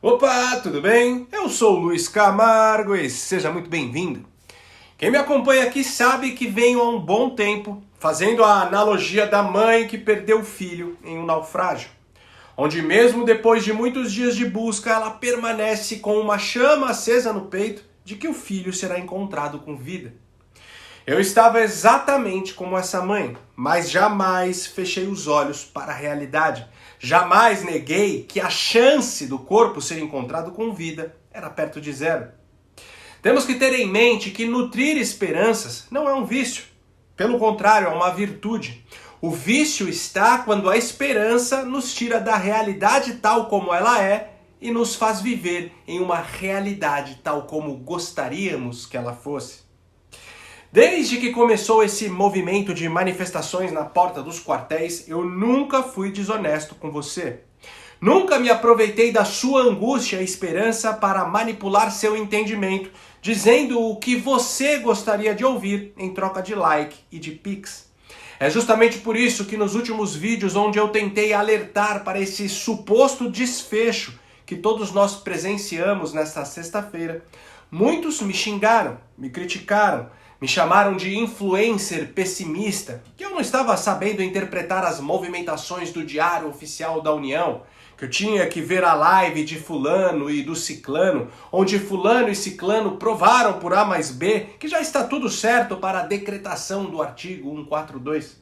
Opa, tudo bem? Eu sou o Luiz Camargo e seja muito bem-vindo. Quem me acompanha aqui sabe que venho há um bom tempo fazendo a analogia da mãe que perdeu o filho em um naufrágio, onde mesmo depois de muitos dias de busca, ela permanece com uma chama acesa no peito de que o filho será encontrado com vida. Eu estava exatamente como essa mãe, mas jamais fechei os olhos para a realidade. Jamais neguei que a chance do corpo ser encontrado com vida era perto de zero. Temos que ter em mente que nutrir esperanças não é um vício. Pelo contrário, é uma virtude. O vício está quando a esperança nos tira da realidade tal como ela é e nos faz viver em uma realidade tal como gostaríamos que ela fosse. Desde que começou esse movimento de manifestações na porta dos quartéis, eu nunca fui desonesto com você. Nunca me aproveitei da sua angústia e esperança para manipular seu entendimento, dizendo o que você gostaria de ouvir em troca de like e de pix. É justamente por isso que nos últimos vídeos onde eu tentei alertar para esse suposto desfecho que todos nós presenciamos nesta sexta-feira, muitos me xingaram, me criticaram, me chamaram de influencer pessimista, que eu não estava sabendo interpretar as movimentações do Diário Oficial da União, que eu tinha que ver a live de fulano e do ciclano, onde fulano e ciclano provaram por A mais B que já está tudo certo para a decretação do artigo 142.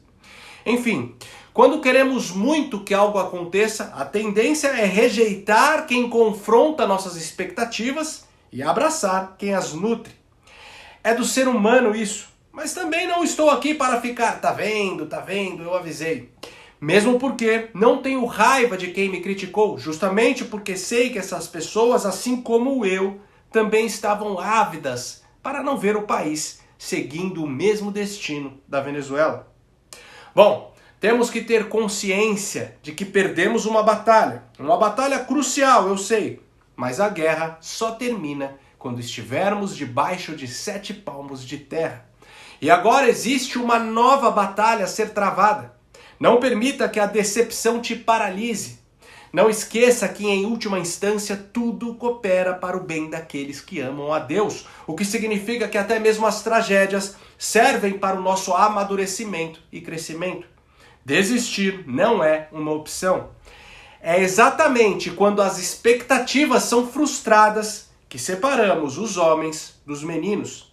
Enfim, quando queremos muito que algo aconteça, a tendência é rejeitar quem confronta nossas expectativas e abraçar quem as nutre. É do ser humano isso, mas também não estou aqui para ficar, tá vendo, eu avisei. Mesmo porque não tenho raiva de quem me criticou, justamente porque sei que essas pessoas, assim como eu, também estavam ávidas para não ver o país seguindo o mesmo destino da Venezuela. Bom, temos que ter consciência de que perdemos uma batalha crucial, eu sei, mas a guerra só termina quando estivermos debaixo de 7 palmos de terra. E agora existe uma nova batalha a ser travada. Não permita que a decepção te paralise. Não esqueça que, em última instância, tudo coopera para o bem daqueles que amam a Deus, o que significa que até mesmo as tragédias servem para o nosso amadurecimento e crescimento. Desistir não é uma opção. É exatamente quando as expectativas são frustradas que separamos os homens dos meninos.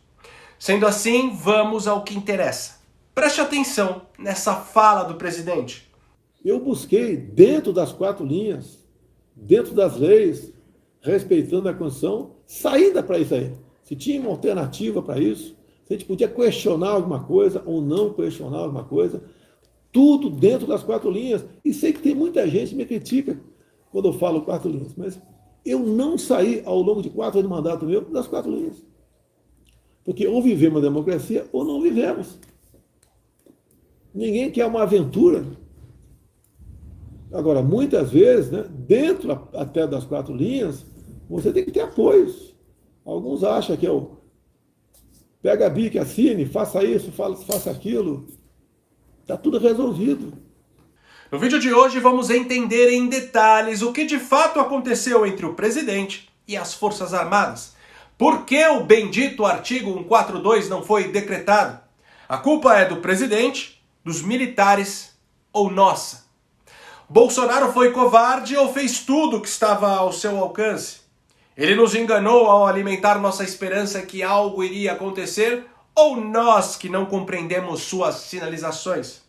Sendo assim, vamos ao que interessa. Preste atenção nessa fala do presidente. Eu busquei, dentro das 4 linhas, dentro das leis, respeitando a Constituição, saída para isso aí. Se tinha uma alternativa para isso, se a gente podia questionar alguma coisa ou não questionar alguma coisa, tudo dentro das 4 linhas. E sei que tem muita gente que me critica quando eu falo 4 linhas, mas eu não saí ao longo de 4 anos de mandato meu das 4 linhas. Porque ou vivemos a democracia ou não vivemos. Ninguém quer uma aventura. Agora, muitas vezes, né, dentro até das 4 linhas, você tem que ter apoios. Alguns acham que é o pega a bica, assine, faça isso, faça aquilo. Está tudo resolvido. No vídeo de hoje vamos entender em detalhes o que de fato aconteceu entre o presidente e as Forças Armadas. Por que o bendito artigo 142 não foi decretado? A culpa é do presidente, dos militares ou nossa? Bolsonaro foi covarde ou fez tudo o que estava ao seu alcance? Ele nos enganou ao alimentar nossa esperança que algo iria acontecer ou nós que não compreendemos suas sinalizações?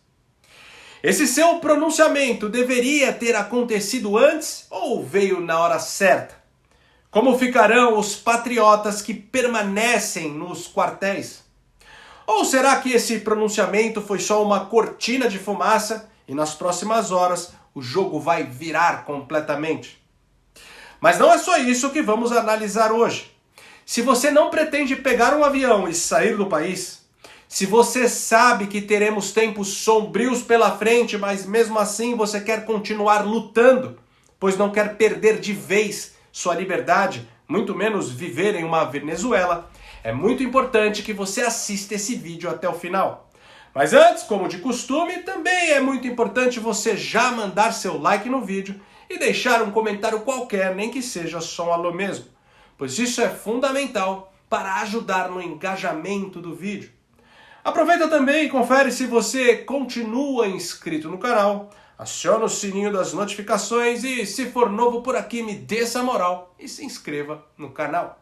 Esse seu pronunciamento deveria ter acontecido antes ou veio na hora certa? Como ficarão os patriotas que permanecem nos quartéis? Ou será que esse pronunciamento foi só uma cortina de fumaça e nas próximas horas o jogo vai virar completamente? Mas não é só isso que vamos analisar hoje. Se você não pretende pegar um avião e sair do país, se você sabe que teremos tempos sombrios pela frente, mas mesmo assim você quer continuar lutando, pois não quer perder de vez sua liberdade, muito menos viver em uma Venezuela, é muito importante que você assista esse vídeo até o final. Mas antes, como de costume, também é muito importante você já mandar seu like no vídeo e deixar um comentário qualquer, nem que seja só um alô mesmo, pois isso é fundamental para ajudar no engajamento do vídeo. Aproveita também e confere se você continua inscrito no canal, aciona o sininho das notificações e, se for novo por aqui, me dê essa moral e se inscreva no canal.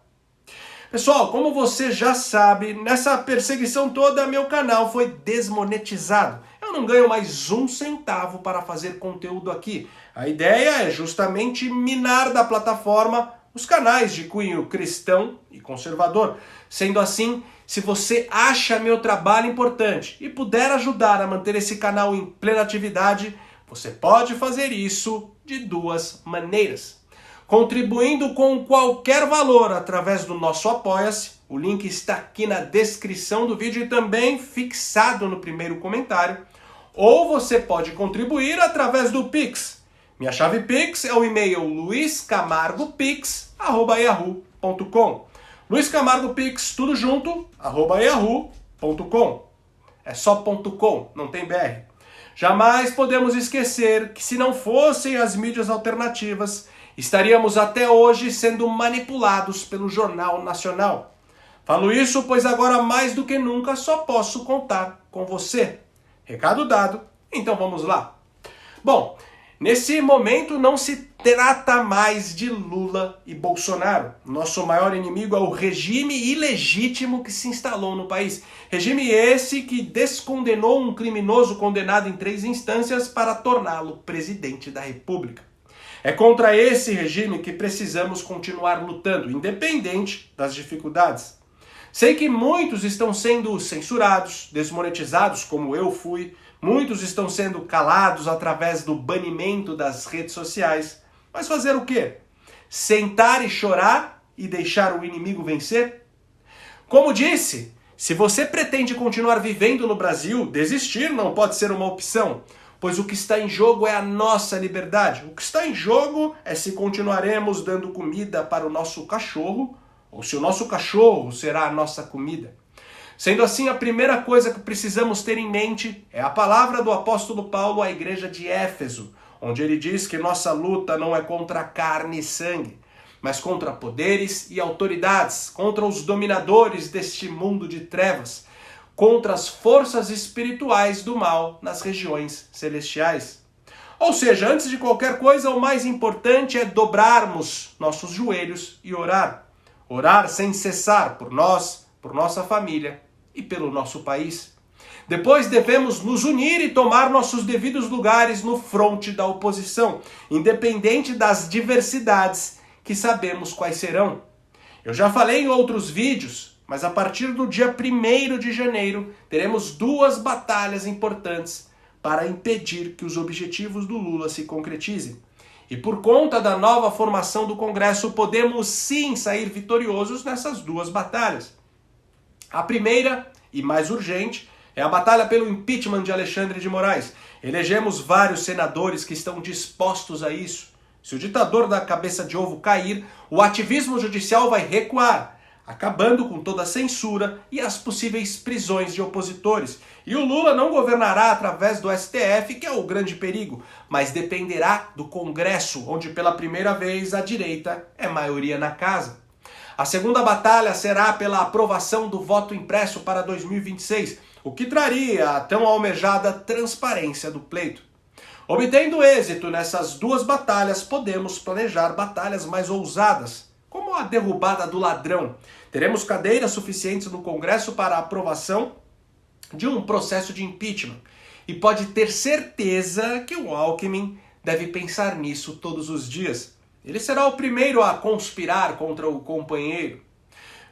Pessoal, como você já sabe, nessa perseguição toda, meu canal foi desmonetizado. Eu não ganho mais um centavo para fazer conteúdo aqui. A ideia é justamente minar da plataforma os canais de cunho cristão e conservador. Sendo assim, se você acha meu trabalho importante e puder ajudar a manter esse canal em plena atividade, você pode fazer isso de duas maneiras. Contribuindo com qualquer valor através do nosso Apoia-se, o link está aqui na descrição do vídeo e também fixado no primeiro comentário, ou você pode contribuir através do Pix. Minha chave Pix é o e-mail luiscamargopix@yahoo.com. Luiz Camargo Pix, tudo junto, @yahoo.com. É só .com, não tem BR. Jamais podemos esquecer que se não fossem as mídias alternativas, estaríamos até hoje sendo manipulados pelo Jornal Nacional. Falo isso pois agora mais do que nunca só posso contar com você. Recado dado, então vamos lá. Bom, nesse momento não se trata mais de Lula e Bolsonaro. Nosso maior inimigo é o regime ilegítimo que se instalou no país. Regime esse que descondenou um criminoso condenado em 3 instâncias para torná-lo presidente da República. É contra esse regime que precisamos continuar lutando, independente das dificuldades. Sei que muitos estão sendo censurados, desmonetizados, como eu fui. Muitos estão sendo calados através do banimento das redes sociais. Mas fazer o quê? Sentar e chorar e deixar o inimigo vencer? Como disse, se você pretende continuar vivendo no Brasil, desistir não pode ser uma opção, pois o que está em jogo é a nossa liberdade. O que está em jogo é se continuaremos dando comida para o nosso cachorro, ou se o nosso cachorro será a nossa comida. Sendo assim, a primeira coisa que precisamos ter em mente é a palavra do apóstolo Paulo à igreja de Éfeso, onde ele diz que nossa luta não é contra carne e sangue, mas contra poderes e autoridades, contra os dominadores deste mundo de trevas, contra as forças espirituais do mal nas regiões celestiais. Ou seja, antes de qualquer coisa, o mais importante é dobrarmos nossos joelhos e orar. Orar sem cessar por nós, por nossa família e pelo nosso país. Depois devemos nos unir e tomar nossos devidos lugares no fronte da oposição, independente das diversidades que sabemos quais serão. Eu já falei em outros vídeos, mas a partir do dia 1º de janeiro teremos 2 batalhas importantes para impedir que os objetivos do Lula se concretizem. E por conta da nova formação do Congresso, podemos sim sair vitoriosos nessas 2 batalhas. A primeira, e mais urgente, é a batalha pelo impeachment de Alexandre de Moraes. Elegemos vários senadores que estão dispostos a isso. Se o ditador da cabeça de ovo cair, o ativismo judicial vai recuar, acabando com toda a censura e as possíveis prisões de opositores. E o Lula não governará através do STF, que é o grande perigo, mas dependerá do Congresso, onde pela primeira vez a direita é maioria na casa. A segunda batalha será pela aprovação do voto impresso para 2026, o que traria a tão almejada transparência do pleito. Obtendo êxito nessas 2 batalhas, podemos planejar batalhas mais ousadas, como a derrubada do ladrão. Teremos cadeiras suficientes no Congresso para a aprovação de um processo de impeachment. E pode ter certeza que o Alckmin deve pensar nisso todos os dias. Ele será o primeiro a conspirar contra o companheiro.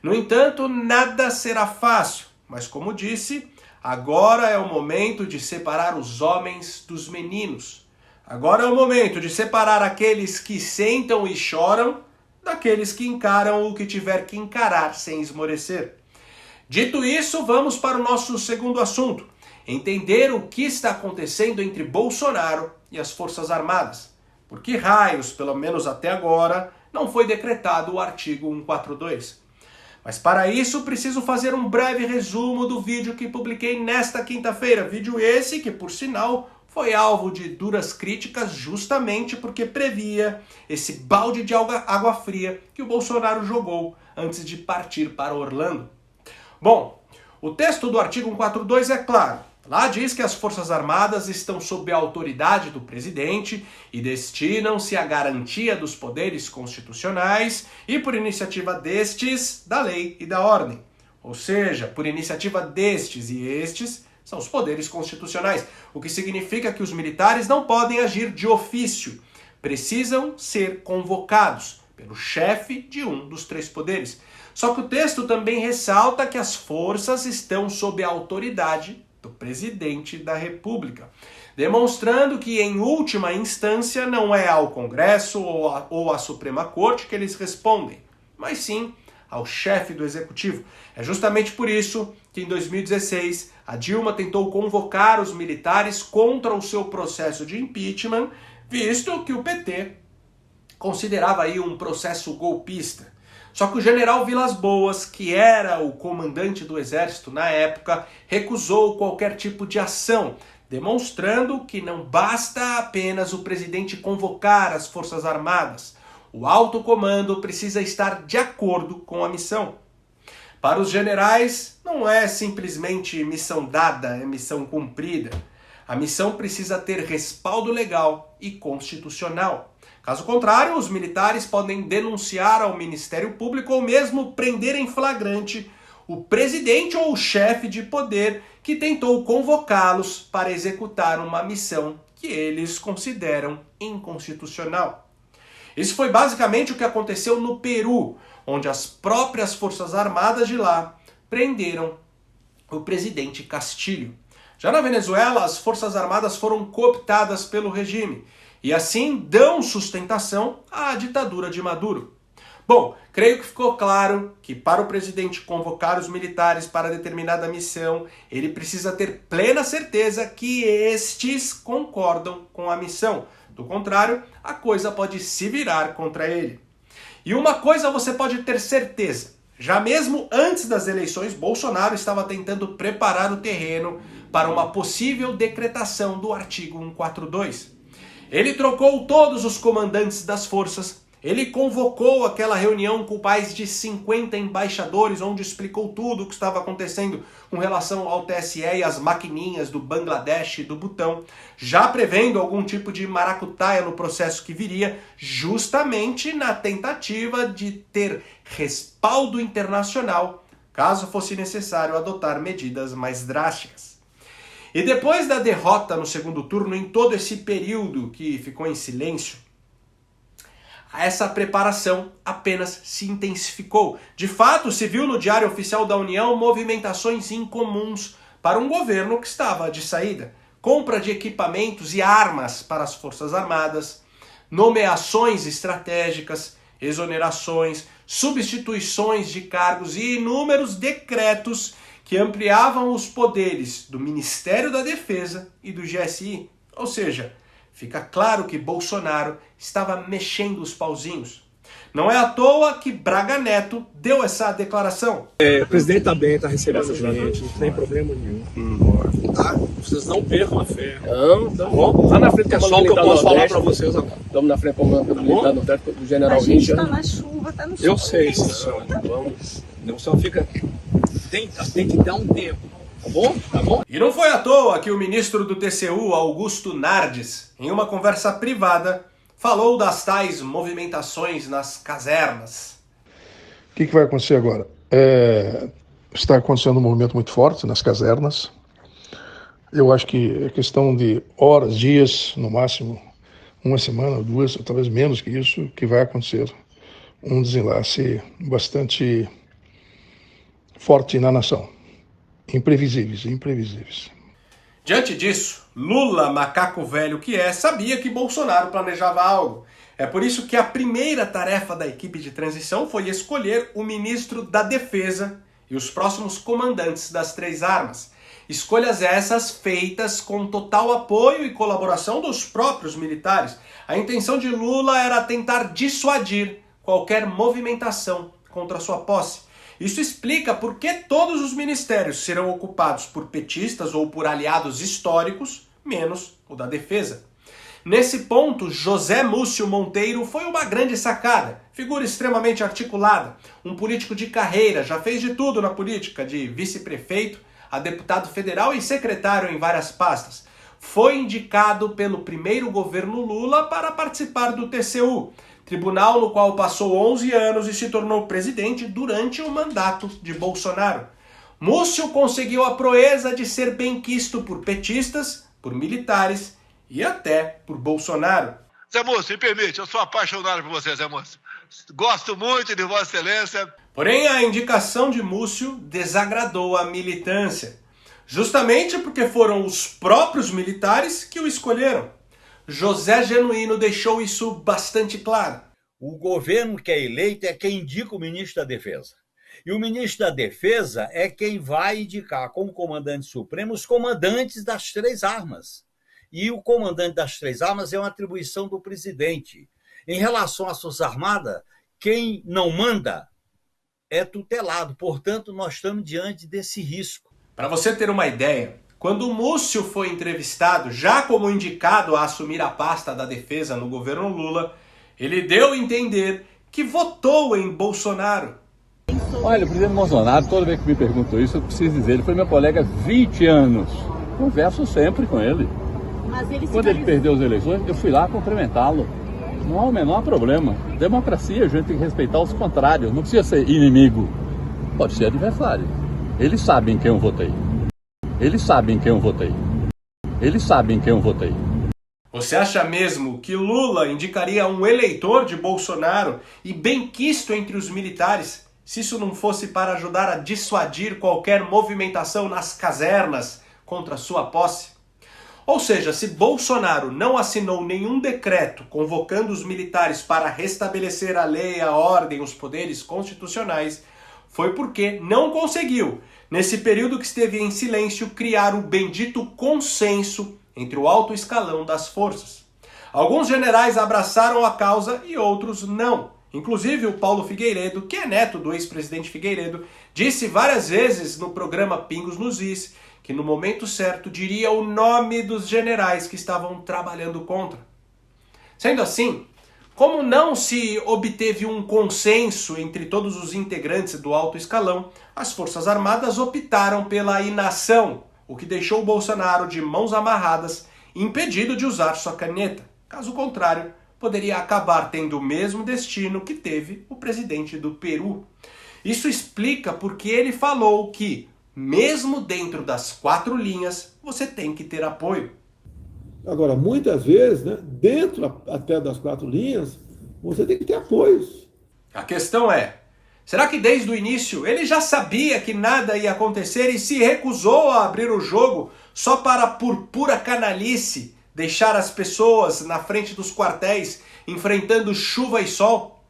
No entanto, nada será fácil, mas como disse, agora é o momento de separar os homens dos meninos. Agora é o momento de separar aqueles que sentam e choram daqueles que encaram o que tiver que encarar sem esmorecer. Dito isso, vamos para o nosso segundo assunto: entender o que está acontecendo entre Bolsonaro e as Forças Armadas. Por que raios, pelo menos até agora, não foi decretado o artigo 142? Mas para isso preciso fazer um breve resumo do vídeo que publiquei nesta quinta-feira. Vídeo esse que, por sinal, foi alvo de duras críticas justamente porque previa esse balde de água fria que o Bolsonaro jogou antes de partir para Orlando. Bom, o texto do artigo 142 é claro. Lá diz que as Forças Armadas estão sob a autoridade do presidente e destinam-se à garantia dos poderes constitucionais e, por iniciativa destes, da lei e da ordem. Ou seja, por iniciativa destes e estes são os poderes constitucionais, o que significa que os militares não podem agir de ofício, precisam ser convocados pelo chefe de um dos três poderes. Só que o texto também ressalta que as forças estão sob a autoridade do presidente da República, demonstrando que, em última instância, não é ao Congresso ou à Suprema Corte que eles respondem, mas sim ao chefe do Executivo. É justamente por isso que, em 2016, a Dilma tentou convocar os militares contra o seu processo de impeachment, visto que o PT considerava aí um processo golpista. Só que o general Vilas Boas, que era o comandante do exército na época, recusou qualquer tipo de ação, demonstrando que não basta apenas o presidente convocar as Forças Armadas. O alto comando precisa estar de acordo com a missão. Para os generais, não é simplesmente missão dada, é missão cumprida. A missão precisa ter respaldo legal e constitucional. Caso contrário, os militares podem denunciar ao Ministério Público ou mesmo prender em flagrante o presidente ou o chefe de poder que tentou convocá-los para executar uma missão que eles consideram inconstitucional. Isso foi basicamente o que aconteceu no Peru, onde as próprias Forças Armadas de lá prenderam o presidente Castilho. Já na Venezuela, as Forças Armadas foram cooptadas pelo regime e assim dão sustentação à ditadura de Maduro. Bom, creio que ficou claro que para o presidente convocar os militares para determinada missão, ele precisa ter plena certeza que estes concordam com a missão. Do contrário, a coisa pode se virar contra ele. E uma coisa você pode ter certeza, já mesmo antes das eleições, Bolsonaro estava tentando preparar o terreno para uma possível decretação do artigo 142. Ele trocou todos os comandantes das forças, ele convocou aquela reunião com mais de 50 embaixadores, onde explicou tudo o que estava acontecendo com relação ao TSE e as maquininhas do Bangladesh e do Butão, já prevendo algum tipo de maracutaia no processo que viria, justamente na tentativa de ter respaldo internacional, caso fosse necessário adotar medidas mais drásticas. E depois da derrota no segundo turno, em todo esse período que ficou em silêncio, essa preparação apenas se intensificou. De fato, se viu no Diário Oficial da União movimentações incomuns para um governo que estava de saída. Compra de equipamentos e armas para as Forças Armadas, nomeações estratégicas, exonerações, substituições de cargos e inúmeros decretos que ampliavam os poderes do Ministério da Defesa e do GSI. Ou seja, fica claro que Bolsonaro estava mexendo os pauzinhos. Não é à toa que Braga Neto deu essa declaração. O presidente está bem, está recebendo a gente, não tem problema nenhum. Tá? Vocês não percam a fé. Não, tá bom? Lá na frente é só o que eu posso falar para vocês agora. Estamos na frente do militar no teto do general Richard. A gente Richard. está na chuva, está no sol. Eu sei, senhor. Vamos. Não só fica. Tem que dar um tempo. Tá bom? Tá bom? E não foi à toa que o ministro do TCU, Augusto Nardes, em uma conversa privada, falou das tais movimentações nas casernas. O que vai acontecer agora? Está acontecendo um movimento muito forte nas casernas. Eu acho que é questão de horas, dias, no máximo, uma semana, duas, talvez menos que isso, que vai acontecer um desenlace bastante forte na nação. Imprevisíveis. Diante disso, Lula, macaco velho que é, sabia que Bolsonaro planejava algo. É por isso que a primeira tarefa da equipe de transição foi escolher o ministro da Defesa e os próximos comandantes das três armas. Escolhas essas feitas com total apoio e colaboração dos próprios militares. A intenção de Lula era tentar dissuadir qualquer movimentação contra sua posse. Isso explica por que todos os ministérios serão ocupados por petistas ou por aliados históricos, menos o da defesa. Nesse ponto, José Múcio Monteiro foi uma grande sacada, figura extremamente articulada, um político de carreira, já fez de tudo na política, de vice-prefeito a deputado federal e secretário em várias pastas. Foi indicado pelo primeiro governo Lula para participar do TCU, tribunal no qual passou 11 anos e se tornou presidente durante o mandato de Bolsonaro. Múcio conseguiu a proeza de ser benquisto por petistas, por militares e até por Bolsonaro. Zé Múcio, me permite, eu sou apaixonado por você, Zé Múcio. Gosto muito de Vossa Excelência. Porém, a indicação de Múcio desagradou a militância, justamente porque foram os próprios militares que o escolheram. José Genuíno deixou isso bastante claro. O governo que é eleito é quem indica o ministro da Defesa. E o ministro da Defesa é quem vai indicar como comandante supremo os comandantes das 3 armas. E o comandante das 3 armas é uma atribuição do presidente. Em relação às Forças Armadas, quem não manda é tutelado. Portanto, nós estamos diante desse risco. Para você ter uma ideia, quando o Múcio foi entrevistado, já como indicado a assumir a pasta da defesa no governo Lula, ele deu a entender que votou em Bolsonaro. Olha, o presidente Bolsonaro, toda vez que me perguntou isso, eu preciso dizer, ele foi meu colega há 20 anos. Converso sempre com ele. Quando ele perdeu as eleições, eu fui lá cumprimentá-lo. Não há o menor problema. Democracia, a gente tem que respeitar os contrários. Não precisa ser inimigo. Pode ser adversário. Eles sabem quem eu votei. Eles sabem quem eu votei. Eles sabem quem eu votei. Você acha mesmo que Lula indicaria um eleitor de Bolsonaro e benquisto entre os militares, se isso não fosse para ajudar a dissuadir qualquer movimentação nas casernas contra sua posse? Ou seja, se Bolsonaro não assinou nenhum decreto convocando os militares para restabelecer a lei, a ordem, os poderes constitucionais, foi porque não conseguiu, nesse período que esteve em silêncio, criar o bendito consenso entre o alto escalão das forças. Alguns generais abraçaram a causa e outros não. Inclusive o Paulo Figueiredo, que é neto do ex-presidente Figueiredo, disse várias vezes no programa Pingos nos Is que no momento certo diria o nome dos generais que estavam trabalhando contra. Sendo assim, como não se obteve um consenso entre todos os integrantes do alto escalão, as Forças Armadas optaram pela inação, o que deixou Bolsonaro de mãos amarradas, impedido de usar sua caneta. Caso contrário, poderia acabar tendo o mesmo destino que teve o presidente do Peru. Isso explica porque ele falou que, mesmo dentro das 4 linhas, você tem que ter apoio. Agora, muitas vezes, né, dentro até das 4 linhas, você tem que ter apoios. A questão é, será que desde o início ele já sabia que nada ia acontecer e se recusou a abrir o jogo só para, por pura canalice, deixar as pessoas na frente dos quartéis enfrentando chuva e sol?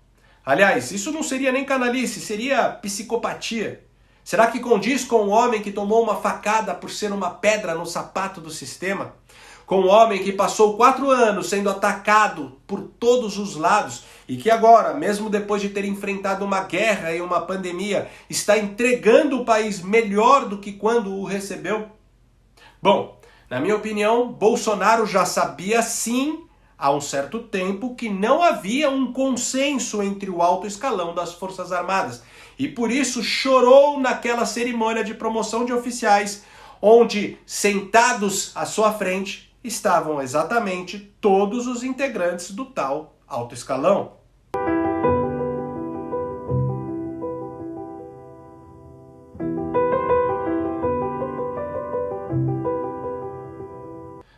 Aliás, isso não seria nem canalice, seria psicopatia. Será que condiz com o homem que tomou uma facada por ser uma pedra no sapato do sistema? Com o homem que passou 4 anos sendo atacado por todos os lados e que agora, mesmo depois de ter enfrentado uma guerra e uma pandemia, está entregando o país melhor do que quando o recebeu? Bom, na minha opinião, Bolsonaro já sabia sim, há um certo tempo, que não havia um consenso entre o alto escalão das Forças Armadas. E por isso chorou naquela cerimônia de promoção de oficiais, onde, sentados à sua frente, estavam exatamente todos os integrantes do tal alto escalão.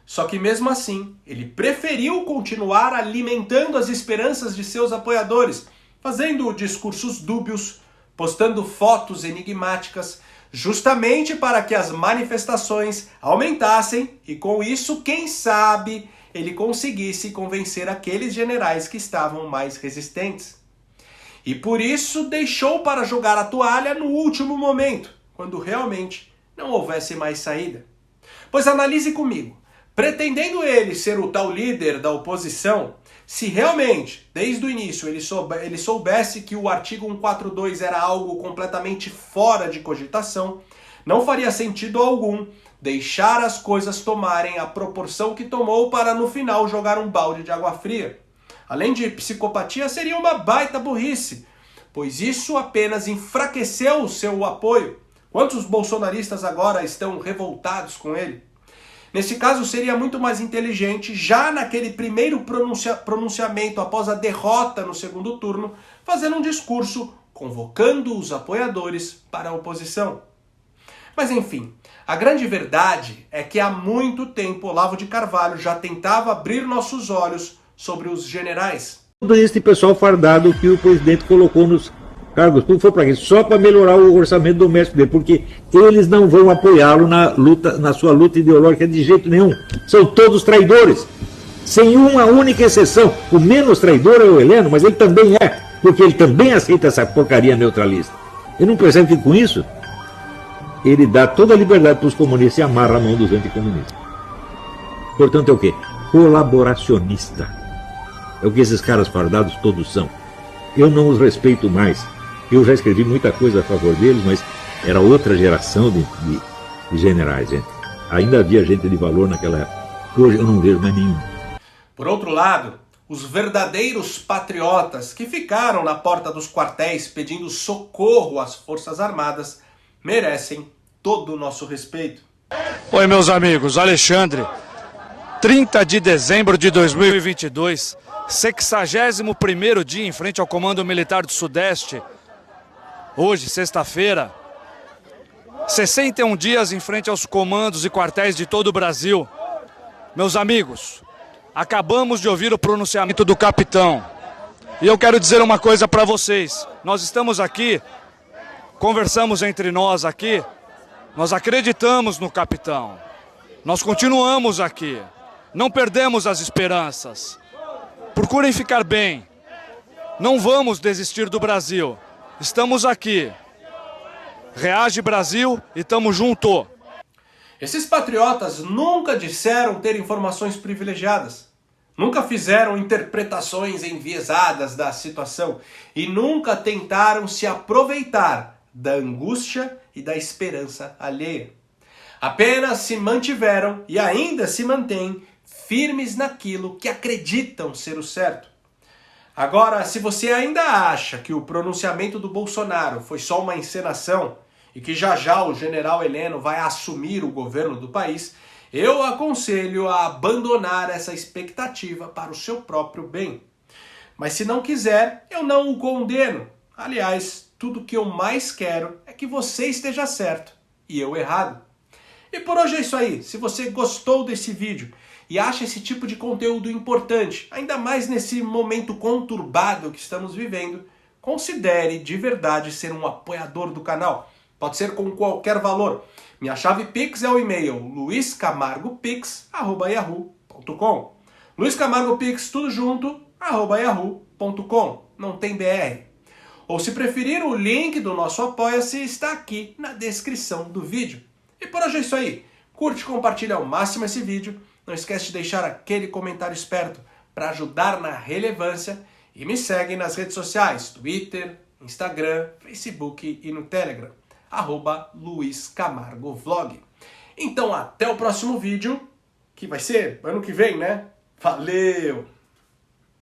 Só que mesmo assim, ele preferiu continuar alimentando as esperanças de seus apoiadores, fazendo discursos dúbios, postando fotos enigmáticas, justamente para que as manifestações aumentassem e com isso, quem sabe, ele conseguisse convencer aqueles generais que estavam mais resistentes. E por isso deixou para jogar a toalha no último momento, quando realmente não houvesse mais saída. Pois analise comigo, pretendendo ele ser o tal líder da oposição, se realmente, desde o início, ele soubesse que o artigo 142 era algo completamente fora de cogitação, não faria sentido algum deixar as coisas tomarem a proporção que tomou para no final jogar um balde de água fria. Além de psicopatia, seria uma baita burrice, pois isso apenas enfraqueceu o seu apoio. Quantos bolsonaristas agora estão revoltados com ele? Nesse caso, seria muito mais inteligente, já naquele primeiro pronunciamento após a derrota no segundo turno, fazer um discurso convocando os apoiadores para a oposição. Mas enfim, a grande verdade é que há muito tempo Olavo de Carvalho já tentava abrir nossos olhos sobre os generais. Todo esse pessoal fardado que o presidente colocou nos cargos, tudo foi para quê? Só para melhorar o orçamento doméstico dele, porque eles não vão apoiá-lo na sua luta ideológica de jeito nenhum. São todos traidores, sem uma única exceção. O menos traidor é o Heleno, mas ele também é, porque ele também aceita essa porcaria neutralista. Ele não percebe que com isso ele dá toda a liberdade para os comunistas e amarra a mão dos anticomunistas. Portanto, é o quê? Colaboracionista. É o que esses caras fardados todos são. Eu não os respeito mais. Eu já escrevi muita coisa a favor deles, mas era outra geração de generais, gente. Ainda havia gente de valor naquela época. Hoje eu não vejo mais nenhum. Por outro lado, os verdadeiros patriotas que ficaram na porta dos quartéis pedindo socorro às Forças Armadas merecem todo o nosso respeito. Oi, meus amigos, Alexandre. 30 de dezembro de 2022, 61º dia em frente ao Comando Militar do Sudeste. Hoje, sexta-feira, 61 dias em frente aos comandos e quartéis de todo o Brasil. Meus amigos, acabamos de ouvir o pronunciamento do capitão. E eu quero dizer uma coisa para vocês. Nós estamos aqui, conversamos entre nós aqui, nós acreditamos no capitão. Nós continuamos aqui. Não perdemos as esperanças. Procurem ficar bem. Não vamos desistir do Brasil. Estamos aqui. Reage Brasil e tamo junto. Esses patriotas nunca disseram ter informações privilegiadas. Nunca fizeram interpretações enviesadas da situação. E nunca tentaram se aproveitar da angústia e da esperança alheia. Apenas se mantiveram e ainda se mantêm firmes naquilo que acreditam ser o certo. Agora, se você ainda acha que o pronunciamento do Bolsonaro foi só uma encenação e que já já o general Heleno vai assumir o governo do país, eu aconselho a abandonar essa expectativa para o seu próprio bem. Mas se não quiser, eu não o condeno. Aliás, tudo que eu mais quero é que você esteja certo e eu errado. E por hoje é isso aí. Se você gostou desse vídeo e acha esse tipo de conteúdo importante, ainda mais nesse momento conturbado que estamos vivendo, considere de verdade ser um apoiador do canal. Pode ser com qualquer valor. Minha chave Pix é o e-mail luiscamargopix@yahoo.com. Luiz Camargo Pix, tudo junto, @yahoo.com. Não tem BR. Ou se preferir, o link do nosso Apoia-se está aqui na descrição do vídeo. E por hoje é isso aí. Curte e compartilha ao máximo esse vídeo. Não esquece de deixar aquele comentário esperto para ajudar na relevância. E me segue nas redes sociais, Twitter, Instagram, Facebook e no Telegram. @LuizCamargoVlog. Então até o próximo vídeo, que vai ser ano que vem, né? Valeu!